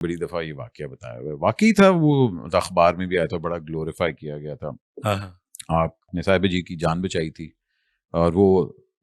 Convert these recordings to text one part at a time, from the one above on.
बड़ी दफ़ा ये वाक़या बताया हुआ है। वाक़ई था वो, अखबार में भी आया था, बड़ा ग्लोरीफाई किया गया था। हाँ, हाँ। आपने साहिबा जी की जान बचाई थी और वो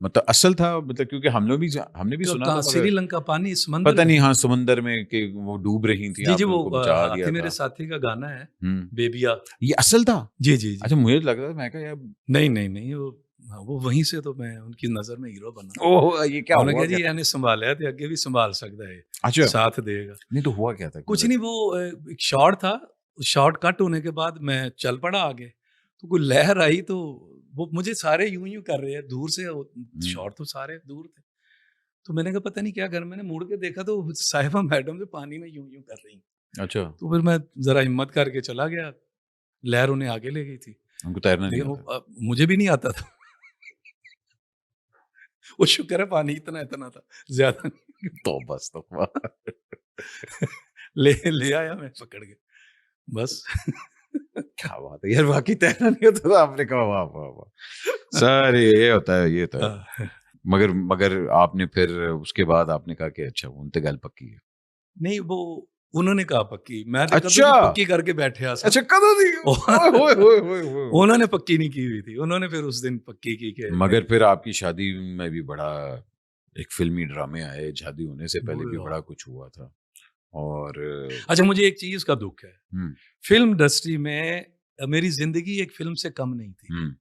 मतलब असल था, मतलब क्योंकि हमने भी सुना था, कहाँ मगर श्रीलंका पानी समंदर पता में? नहीं, हाँ, समुंदर में कि वो डूब रही थी, जी, जी, आपने वो उनको बचा हाथी दिया मेरे था। साथी का गाना है, हुँ, बेबिया। ये असल था? जी, जी, जी। अच्छा, मुझे लग रहा था, मैं कहा यार, नहीं, नहीं, नहीं, वो हाँ, वो वहीं से तो मैं उनकी नज़र में हीरो बना। ओह! ये क्या उन्होंने हुआ कहा क्या जी था? इन्हें सँभालिया ते अगे भी सँभाल सकदा है, अच्छा, साथ देगा। नहीं तो हुआ क्या था? कुछ मगर नहीं वो एक शॉट था, शॉट कट होने के बाद मैं चल पड़ा आगे, तो कोई लहर आई तो वो मुझे सारे यूँ-यूँ कर रहे हैं, दूर से वो हुँ, शॉट तो सारे दूर थे। तो मैंने कहा पता नहीं क्या कर मैंने मुड़ के देखा तो साहिबा मैडम जो पानी में यूँ-यूँ कर रही हैं। अच्छा, तो फिर मैं ज़रा हिम्मत करके चला गया, लहर उन्हें आगे ले गई थी। उनको तैरना नहीं लेकिन वो आता? मुझे भी नहीं आता था। वो शुक्र है पानी इतना-इतना था, ज़्यादा नहीं। तौबा अस्तग़फ़िरुल्लाह। ले आया मैं पकड़ के, बस। क्या बात है यार, वाक़ई तैरना नहीं आता था, आपने कहा वाह, वाह, वाह! सर ये होता है, ये होता है। हाँ। मगर मगर आपने फिर उसके बाद आपने कहा कि अच्छा हुन ते गल पक्की है। नहीं वो उन्होंने कहा पक्की, मैं तो कदों अच्छा! दी पक्की करके बैठा सा। अच्छा, कदों दी? ओए होए होए होए होए होए! उन्होंने पक्की नहीं की हुई थी, उन्होंने फिर उस दिन पक्की की कि मगर नहीं। फिर आपकी शादी में भी बड़ा एक फ़िल्मी ड्रामे आए, शादी होने से पहले भी वो बड़ा कुछ हुआ था और अच्छा मुझे एक चीज़ का दुःख है, हुँ, फ़िल्म इंडस्ट्री में मेरी ज़िंदगी एक फ़िल्म से कम नहीं थी। हुँ,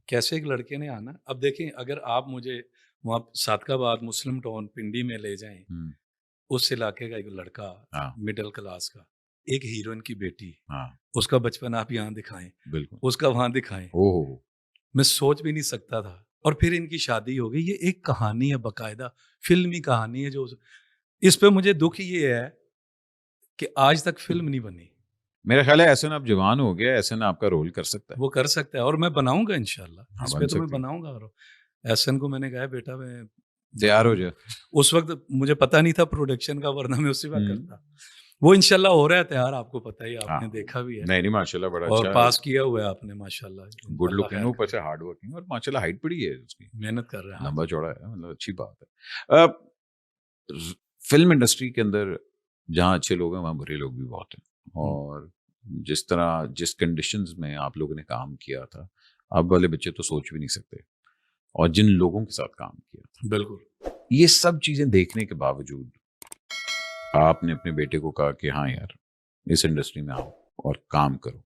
कैसे एक लड़के ने आना अब देखें अगर आप मुझे वहाँ सादकाबाद मुस्लिम टाउन पिंडी में ले जाएँ, हुँ, उस इलाके का एक लड़का, हाँ, मिडल क्लास का, एक हीरोइन की बेटी, हाँ, उसका बचपन आप यहाँ दिखाएँ, बिल्कुल। उसका वहाँ दिखाएँ, ओह हो, हो! मैं सोच भी नहीं सकता था। और फिर इनकी शादी हो गई, ये एक कहानी है बाकायदा, फ़िल्मी कहानी है जो इस पे मुझे दुःख ये है कि आज तक फ़िल्म नहीं बनी। मेरा ख़्याल है एहसन अब जवान हो गया है, एहसन आपका रोल कर सकता है। वो कर सकता है और मैं बनाऊँगा इंशाल्लाह, हाँ, इस बन पे तो मैं सकती है। बनाऊँगा और एहसन को मैंने कहा है बेटा मैं तैयार हो बनाऊँगा। जा। उस वक़्त मुझे पता नहीं था प्रोडक्शन का वरना मैं उसी वक़्त हुँ, करता। वो इंशाल्लाह हो रहा है तैयार आपको पता ही है, हाँ। आपने देखा भी है नहीं, नहीं, माशाल्लाह बड़ा और अच्छा है, पास किया हुआ है आपने माशाल्लाह, गुड अल्लाह लुकिंग है, खैर ऊपर करे। से हार्ड वर्किंग और माशाल्लाह हाइट बड़ी है उसकी, मेहनत कर रहे हैं, हाँ जी। लंबा-चौड़ा है, मतलब अच्छी बात है। ज़ फ़िल्म इंडस्ट्री के अंदर जहाँ अच्छे लोग हैं, वहाँ बुरे लोग भी बहुत हैं हुँ, और जिस तरह जिस कंडीशंस में आप लोगों ने काम किया था, अब वाले बच्चे तो सोच भी नहीं सकते और जिन लोगों के साथ काम किया था, बिल्कुल। ये सब चीज़ें देखने के बावजूद आपने अपने बेटे को कहा कि हाँ यार, इस इंडस्ट्री में आओ और काम करो।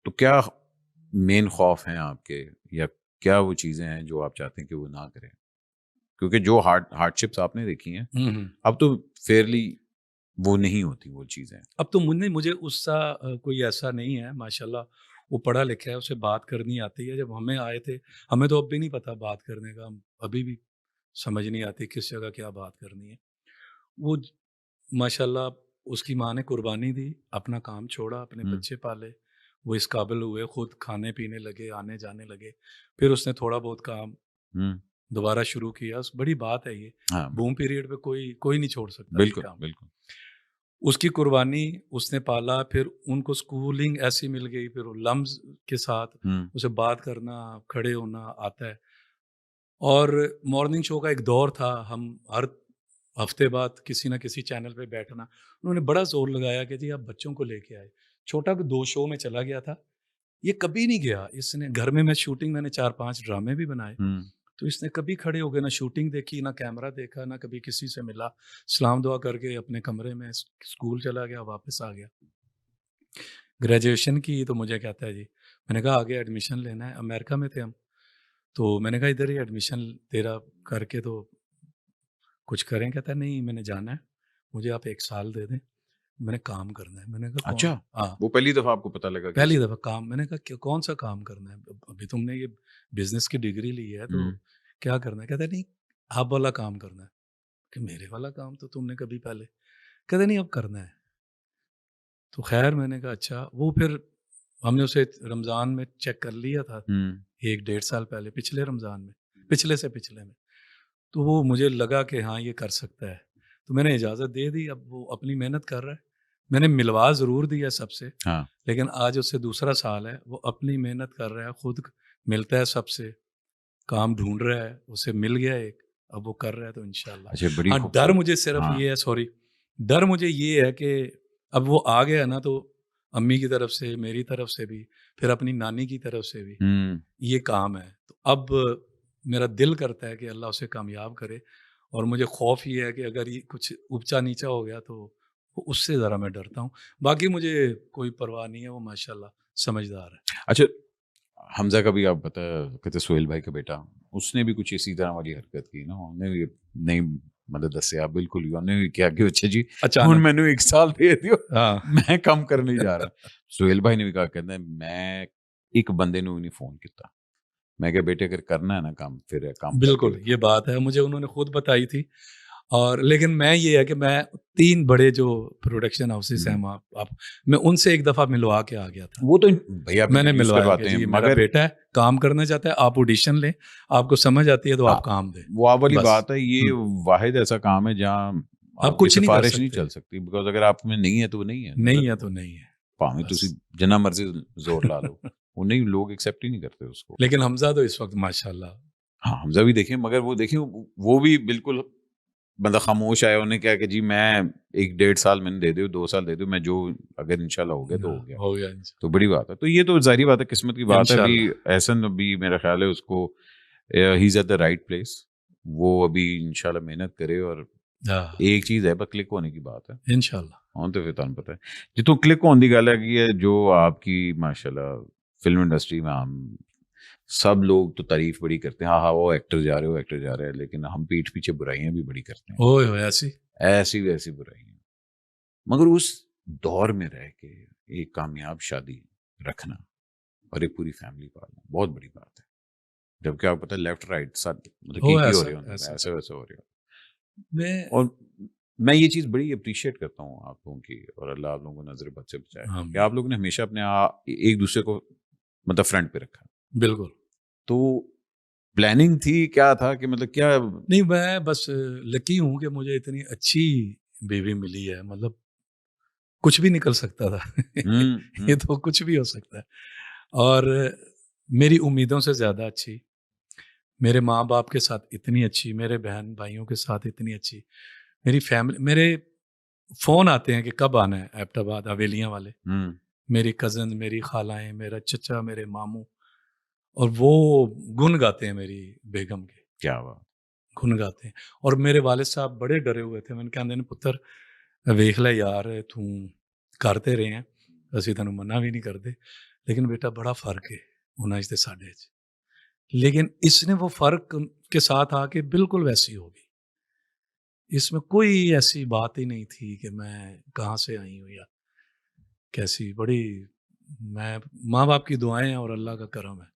तो क्या मेन खौफ हैं आपके, या क्या वो चीज़ें हैं जो आप चाहते हैं कि वो ना करें? क्योंकि जो हार्डशिप्स आपने देखी हैं, हुँ, हुँ। अब तो फेयरली वो नहीं होती वो चीज़ें। अब तो मुझे उससा कोई ऐसा नहीं है माशाल्लाह, वो पढ़ा लिखा है, उसे बात करनी आती है। जब हमें आए थे, हमें तो अब भी नहीं पता बात करने का, हम अभी भी समझ नहीं आती किस जगह क्या बात करनी है। वो ज माशाल्लाह उसकी माँ ने कुर्बानी दी, अपना काम छोड़ा, अपने हुँ, बच्चे पाले, वो इस काबिल हुए, खुद खाने-पीने लगे, आने-जाने लगे। फिर उसने थोड़ा बहुत काम हुँ। दोबारा शुरू किया, बड़ी बात है ये। हाँ, बूम पीरियड पे कोई कोई नहीं छोड़ सकता ये बिल्कुल, काम। बिल्कुल। उसकी कुर्बानी उसने पाला, फिर उनको स्कूलिंग ऐसी मिल गई, फिर वो लम्ज़ के साथ हुँ, उसे बात करना, खड़े होना आता है। और मॉर्निंग शो का एक दौर था, हम हर हफ्ते बाद किसी न किसी चैनल पे बैठना। उन्होंने बड़ा ज़ोर लगाया कि जी आप बच्चों को लेके आए। छोटा को 2 शो में चला गया था, ये कभी नहीं गया। इसने घर में मैं शूटिंग मैंने 4-5 ड्रामे भी बनाए। हुँ। तो इसने कभी खड़े हो गए ना शूटिंग देखी, ना कैमरा देखा, ना कभी किसी से मिला। सलाम दुआ करके अपने कमरे में स्कूल चला गया, वापस आ गया। ग्रेजुएशन की तो मुझे कहता है जी, मैंने कहा आगे एडमिशन लेना है, अमेरिका में थे हम। तो मैंने कहा इधर ही एडमिशन तेरा करके तो कुछ करें? कहता है नहीं मैंने जाना है, मुझे आप 1 साल दे दें, मैंने काम करना है। मैंने कहा अच्छा, कौन? हाँ, वो पहली दफ़ा आपको पता लगा कि पहली ऐसे दफ़ा काम। मैंने कहा कौन-सा काम करना है? अभी तुमने ये बिज़नेस की डिग्री ली है तो हुँ, क्या करना है? कहता है नहीं आप वाला काम करना है। कि मेरे वाला काम तो तुमने कभी पहले कहते नहीं अब करना है। तो ख़ैर मैंने कहा अच्छा, वो फिर हमने उसे रमज़ान में चेक कर लिया था, हुँ, 1 डेढ़ साल पहले, पिछले रमज़ान में, पिछले से पिछले में। तो वो मुझे लगा कि हाँ, ये कर सकता है। तो मैंने इजाज़त दे दी, अब वो अपनी मेहनत कर रहा है। मैंने मिलवा ज़रूर दिया सबसे, हाँ। लेकिन आज उससे दूसरा साल है, वो अपनी मेहनत कर रहा है, खुद मिलता है सबसे, काम ढूँढ रहा है, उसे मिल गया एक, अब वो कर रहा है तो इंशाल्लाह। अच्छा, बड़ी हाँ, डर खूबसूरत। मुझे सिर्फ़ हाँ, ये है सॉरी डर मुझे ये है कि अब वो आ गया ना, तो अम्मी की तरफ से, मेरी तरफ से भी, फिर अपनी नानी की तरफ से भी ये काम है। तो अब मेरा दिल करता है कि अल्लाह उसे कामयाब करे, और मुझे खौफ ये है कि अगर ये कुछ ऊँचा नीचा हो गया तो उससे ज़रा मैं डरता हूँ। बाकी मुझे कोई परवाह नहीं है, वो माशाल्लाह समझदार है। अच्छा, हमजा का भी आप पता कहते सोहेल भाई का बेटा, उसने भी कुछ इसी तरह वाली हरकत की ना, ਉਹਨੇ ਵੀ नहीं मतलब दस्या बिल्कुल ही, ਉਹਨੇ भी किया कि अच्छा जी ਹੁਣ अचानक। ਮੈਨੂੰ 1 ਸਾਲ ਦੇ ਦਿਓ, हाँ। ਮੈਂ ਕੰਮ ਕਰਨ ਲਈ ਜਾ रहा। सोहेल भाई ने भी कहा, कहते मैं एक बंदे ਨੂੰ नहीं फोन किया। मैं क्या बेटे अगर करना है ना काम, फिर काम करके बिल्कुल, ये दिखा। बात है, मुझे उन्होंने खुद बताई थी। और लेकिन मैं ये है कि मैं 3 बड़े जो प्रोडक्शन हाउसेस हैं हम्म। वहाँ आप, मैं उनसे एक दफ़ा मिलवा के आ गया था। वो तो भैया आप मैंने इंट्रोड्यूस मिलवाया कि करवाते हैं, जी मेरा मगर बेटा है, काम करना चाहता है, आप ऑडिशन लें, आपको समझ आती है तो हाँ, आप काम दें, वो आप वाली बस। बात है, ये हुँ, वाहिद ऐसा काम है जहाँ आप आपकी कुछ नहीं कर सिफारिश नहीं सकते, चल सकती, बिकॉज अगर आप में नहीं है तो वो नहीं है, नहीं मतलब है तो नहीं है, भावें बस। तुसी जिन्ना मर्जी जोर ला लो, वो नहीं, लोग एक्सेप्ट ही नहीं करते उसको। लेकिन हमज़ा तो इस वक़्त माशाल्लाह। हाँ, हमजा भी देखें, मगर वो देखिए वो भी बिल्कुल मतलब खामोश आया, उन्होंने क्या कि जी मैं 1 डेढ़ साल मैंने दे दो, 2 साल दे दो, मैं जो अगर इंशाल्लाह हो गया तो हो गया। हो गया तो बड़ी बात है। तो ये तो ज़ाहिर बात है, किस्मत की बात है। अभी इंशाल्लाह। एहसन अभी मेरा ख्याल है उसको he is at the right place. वो अभी इंशाल्लाह मेहनत करे, और हाँ, एक चीज़ है बस, क्लिक होने की बात है। इंशाल्लाह। ਹੁਣ ਤੇ ਫਿਰ ਤੁਹਾਨੂੰ पता है जितों क्लिक होने की गल है जो आपकी माशाल्लाह फिल्म इंडस्ट्री में हम सब लोग तो तारीफ बड़ी करते हैं, हाँ हाँ वो एक्टर जा रहे हो, एक्टर जा रहे हैं, लेकिन हम पीठ पीछे बुराइयां भी बड़ी करते हैं, ओए होए ऐसी। ऐसी वैसी बुराइयां। मगर उस दौर में रह के एक कामयाब शादी रखना और एक पूरी फैमिली पालना बहुत बड़ी बात है। जबकि आपको पता है लेफ्ट राइट सब मतलब हो की हो ऐसा, रहे होंगे, ऐसा। ऐसे वैसे हो रहे हो। मैं और मैं ये चीज़ बड़ी अप्रिशिएट करता हूँ आप लोगों की, और अल्लाह आप लोगों को नजर बद से बचाए कि आमीन। आप लोगों ने हमेशा अपने एक दूसरे को मतलब फ्रंट पे रखा। बिल्कुल। तो प्लानिंग थी, क्या था कि मतलब क्या? नहीं, मैं बस लकी हूँ कि मुझे इतनी अच्छी बीवी मिली है, मतलब कुछ भी निकल सकता था। ये हम्म। तो कुछ भी हो सकता है। और मेरी उम्मीदों से ज़्यादा अच्छी, मेरे माँ-बाप के साथ इतनी अच्छी, मेरे बहन-भाइयों के साथ इतनी अच्छी, मेरी फैमिली, मेरे फ़ोन आते हैं कि कब आना है एबटाबाद, हवेलियाँ वाले। हम्म। मेरी कज़िन, मेरी खालाएँ, मेरा चचा, मेरे मामू, और वो गुण गाते हैं मेरी बेगम के, क्या बात। गुण गाते हैं। और मेरे वालिद साहब बड़े डरे हुए थे। मैंने कहा, पुत्र ਵੇਖ ਲੈ यार तू कर ते रहे हैं, ਅਸੀਂ ਤੈਨੂੰ मना भी नहीं करते, लेकिन बेटा बड़ा फ़र्क है ਉਹਨਾਂ 'ਚ ਤੇ ਸਾਡੇ 'ਚ। लेकिन इसने वो फ़र्क के साथ आके बिल्कुल वैसी हो गई। इसमें कोई ऐसी बात ही नहीं थी कि मैं कहाँ से आई हूँ या कैसी, बड़ी, मैं, माँ-बाप की दुआएँ हैं और अल्लाह का करम है।